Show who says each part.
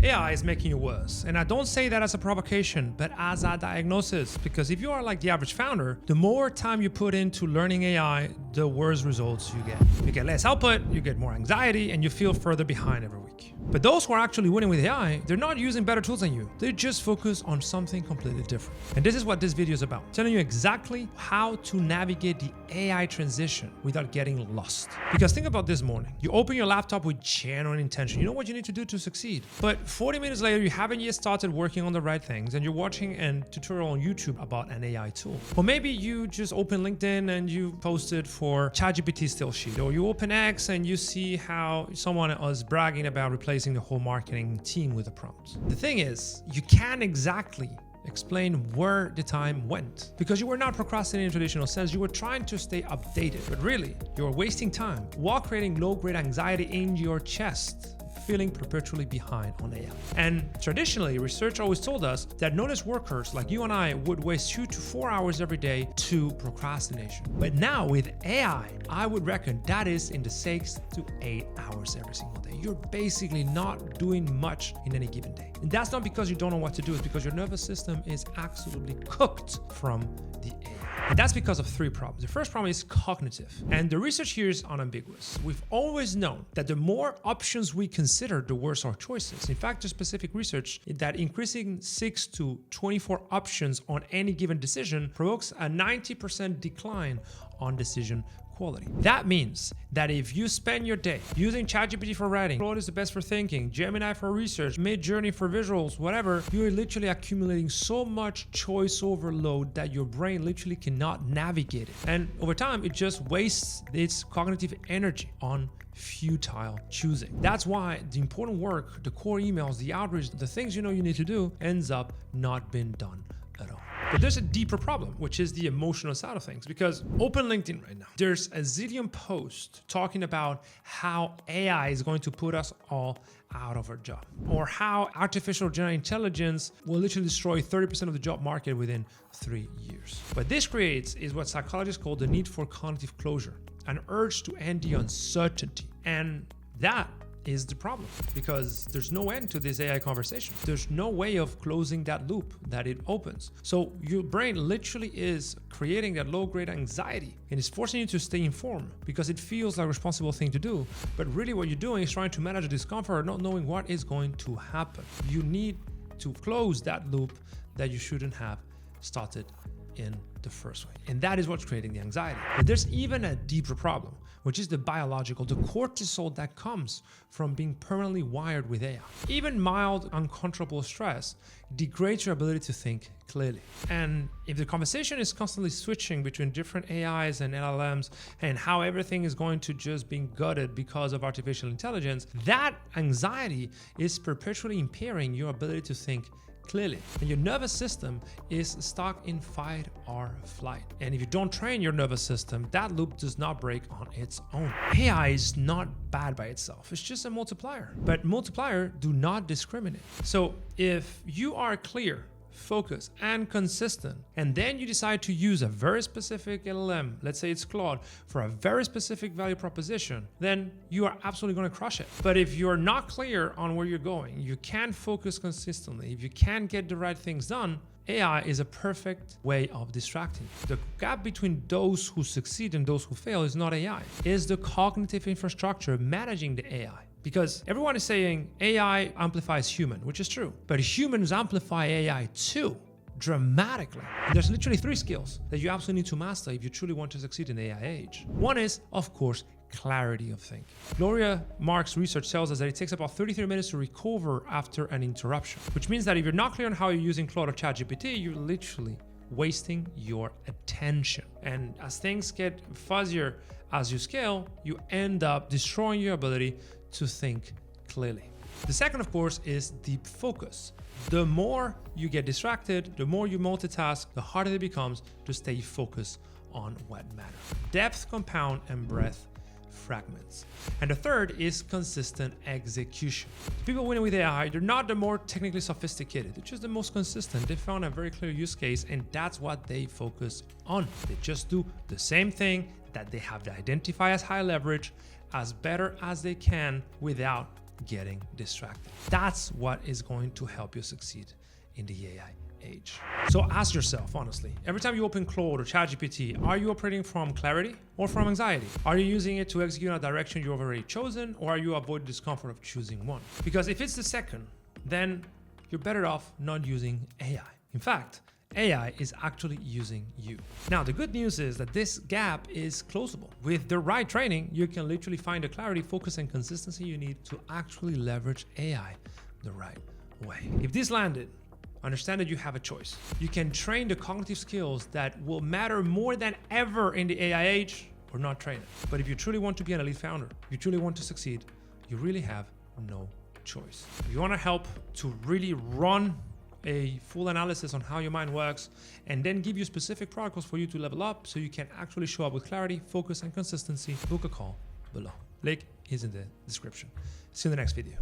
Speaker 1: AI is making you worse. And I don't say that as a provocation, but as a diagnosis. Because if you are like the average founder, the more time you put into learning AI, the worse results you get. You get less output, you get more anxiety, and you feel further behind every week. But those who are actually winning with AI, they're not using better tools than you. They just focus on something completely different. And this is what this video is about. Telling you exactly how to navigate the AI transition without getting lost. Because think about this morning. You open your laptop with genuine intention. You know what you need to do to succeed. But 40 minutes later, you haven't yet started working on the right things and you're watching a tutorial on YouTube about an AI tool. Or maybe you just open LinkedIn and you posted for ChatGPT still sheet. Or you open X and you see how someone was bragging about replacing the whole marketing team with a prompt. The thing is, you can't exactly explain where the time went because you were not procrastinating in traditional sense. You were trying to stay updated, but really you were wasting time while creating low-grade anxiety in your chest, feeling perpetually behind on AI. And traditionally, research always told us that noticed workers like you and I would waste 2 to 4 hours every day to procrastination. But now with AI, I would reckon that is in the 6 to 8 hours every single day. You're basically not doing much in any given day. And that's not because you don't know what to do, it's because your nervous system is absolutely cooked from the AI. And that's because of 3 problems. The first problem is cognitive. And the research here is unambiguous. We've always known that the more options we consider, the worse our choices. In fact, there's specific research that increasing 6 to 24 options on any given decision provokes a 90% decline on decision quality. That means that if you spend your day using ChatGPT for writing, Claude is the best for thinking, Gemini for research, Midjourney for visuals, whatever, you're literally accumulating so much choice overload that your brain literally cannot navigate it. And over time, it just wastes its cognitive energy on futile choosing. That's why the important work, the core emails, the outreach, the things you know you need to do ends up not being done at all. But there's a deeper problem, which is the emotional side of things. Because open LinkedIn right now, there's a zillion posts talking about how AI is going to put us all out of our job, or how artificial general intelligence will literally destroy 30% of the job market within 3 years. What this creates is what psychologists call the need for cognitive closure, an urge to end the uncertainty. And that is the problem, because there's no end to this AI conversation. There's no way of closing that loop that it opens. So your brain literally is creating that low-grade anxiety and is forcing you to stay informed because it feels like a responsible thing to do. But really what you're doing is trying to manage the discomfort, not knowing what is going to happen. You need to close that loop that you shouldn't have started in the first way. And that is what's creating the anxiety. But there's even a deeper problem, which is the biological, the cortisol that comes from being permanently wired with AI. Even mild, uncontrollable stress degrades your ability to think clearly. And if the conversation is constantly switching between different AIs and LLMs and how everything is going to just being gutted because of artificial intelligence, that anxiety is perpetually impairing your ability to think clearly. And your nervous system is stuck in fight or flight. And if you don't train your nervous system, that loop does not break on its own. AI is not bad by itself. It's just a multiplier. But multiplier do not discriminate. So if you are clear, focused, and consistent, and then you decide to use a very specific LLM, let's say it's Claude, for a very specific value proposition, then you are absolutely going to crush it. But if you're not clear on where you're going, you can't focus consistently, if you can't get the right things done, AI is a perfect way of distracting. The gap between those who succeed and those who fail is not AI. It is the cognitive infrastructure managing the AI. Because everyone is saying AI amplifies human, which is true. But humans amplify AI too, dramatically. And there's literally 3 skills that you absolutely need to master if you truly want to succeed in the AI age. One is, of course, clarity of thinking. Gloria Mark's research tells us that it takes about 33 minutes to recover after an interruption, which means that if you're not clear on how you're using Claude or ChatGPT, you're literally wasting your attention. And as things get fuzzier as you scale, you end up destroying your ability to think clearly. The second, of course, is deep focus. The more you get distracted, the more you multitask, the harder it becomes to stay focused on what matters. Depth compound and breadth fragments. And the third is consistent execution. People winning with AI, they're not the more technically sophisticated, they're just the most consistent. They found a very clear use case and that's what they focus on. They just do the same thing that they have to identify as high leverage as better as they can without getting distracted. That's what is going to help you succeed in the AI age. So ask yourself, honestly, every time you open Claude or ChatGPT, are you operating from clarity or from anxiety? Are you using it to execute a direction you've already chosen, or are you avoiding the discomfort of choosing one? Because if it's the second, then you're better off not using AI. In fact, AI is actually using you. Now, the good news is that this gap is closable. With the right training, you can literally find the clarity, focus, and consistency you need to actually leverage AI the right way. If this landed, understand that you have a choice. You can train the cognitive skills that will matter more than ever in the AI age, or not train it. But if you truly want to be an elite founder, you truly want to succeed, you really have no choice. If you want to help to really run a full analysis on how your mind works and then give you specific protocols for you to level up so you can actually show up with clarity, focus, and consistency, book a call below. Link is in the description. See you in the next video.